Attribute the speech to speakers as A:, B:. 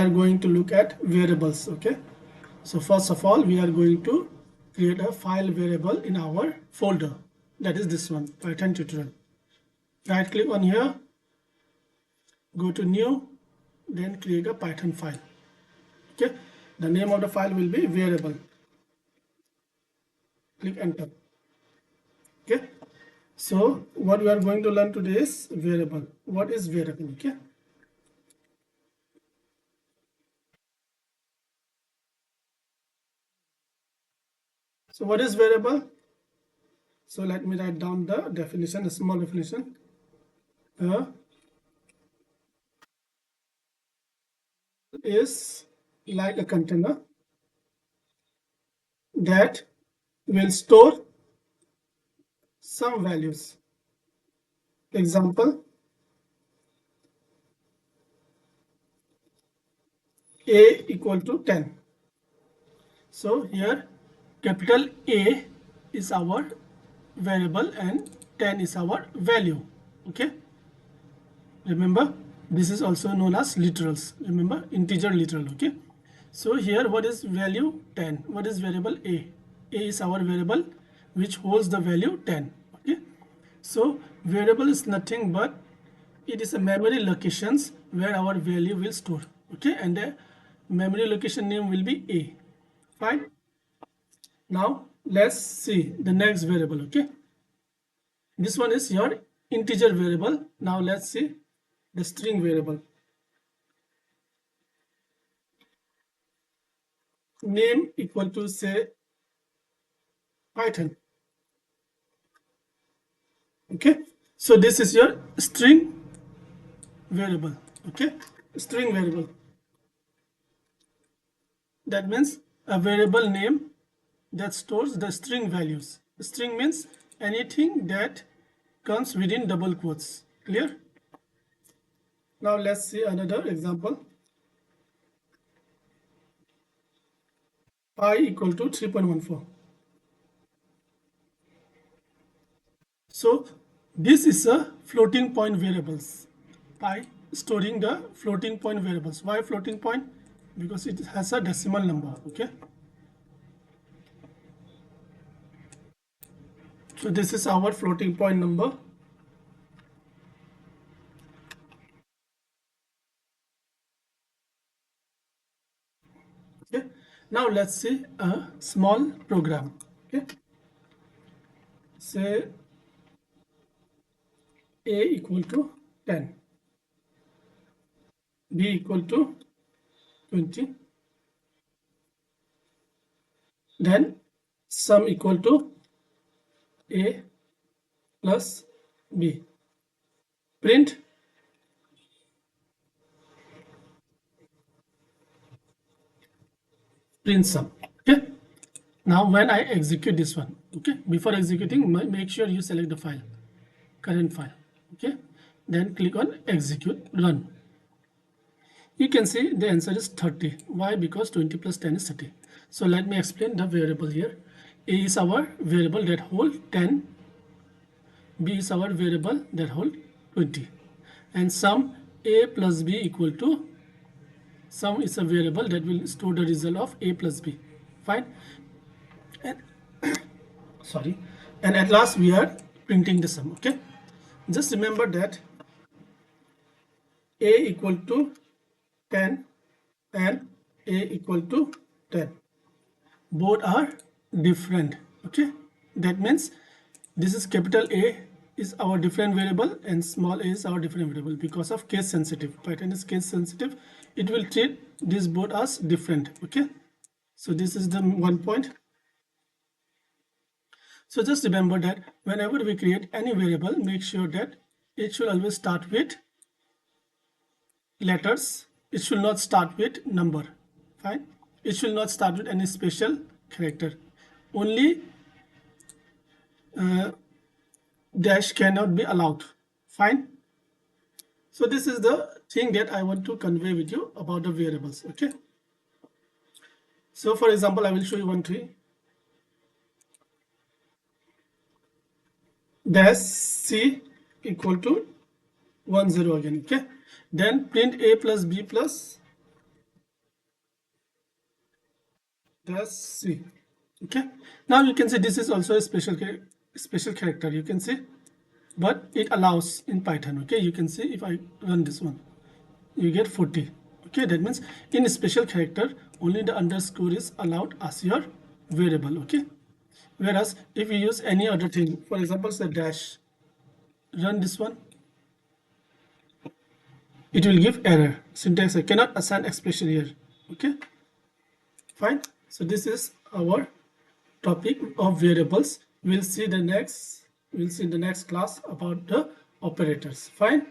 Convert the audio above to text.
A: are going to look at variables. Okay, so first of all, we are going to create a file variable in our folder, that is this one, Python tutorial. Right click on here, go to new, then create a Python file. Okay, the name of the file will be variable. Click enter. Okay, so what we are going to learn today is variable. What is variable? Okay, so what is variable? So let me write down the definition, a small definition. Is like a container that will store some values. Example, a equal to 10. So here capital A is our variable and 10 is our value. Okay, remember this is also known as literals. Remember, integer literal. Okay, so here what is value? 10. What is variable? A is our variable which holds the value 10. Okay, so variable is nothing but it is a memory locations where our value will store. Okay, and the memory location name will be A. Fine. Now let's see the next variable. Okay, this one is your integer variable. Now let's see the string variable. Name equal to, say, Python. Okay, so this is your string variable. Okay, string variable, that means a variable name that stores the string values. String means anything that comes within double quotes. Clear? Now let's see another example. Pi equal to 3.14. So this is a floating point variables. Pi storing the floating point variables. Why floating point? Because it has a decimal number. Okay, so this is our floating point number. Okay, now let's see a small program. Okay, say a equal to 10, b equal to 20, then sum equal to a plus b. Print sum. Okay, now when I execute this one, okay, before executing, make sure you select the file, current file. Okay, then click on execute, run. You can see the answer is 30. Why? Because 20 plus 10 is 30. So let me explain the variable here. A is our variable that hold 10, b is our variable that hold 20, and sum a plus b equal to, sum is a variable that will store the result of a plus b. Fine. And sorry, and at last we are printing the sum. Okay, just remember that a equal to 10 and a equal to 10, both are different. Okay, that means this is capital A is our different variable and small a is our different variable. Because of case sensitive, Python is case sensitive, it will treat these both as different. Okay, so this is the one point. So just remember that whenever we create any variable, make sure that it should always start with letters. It should not start with number. Fine, it should not start with any special character. Only dash cannot be allowed. Fine, so this is the thing that I want to convey with you about the variables. Okay, so for example, I will show you one thing. Dash c equal to 10 again. Okay, then print a plus b plus dash c. Okay, now you can see this is also a special character, you can see, but it allows in Python. Okay, you can see if I run this one, you get 40. Okay, that means in a special character only the underscore is allowed as your variable. Okay, whereas if you use any other thing, for example say dash, run this one, it will give error. Syntax, I cannot assign expression here. Okay, fine. So this is our topic of variables. We'll see in the next class about the operators. Fine.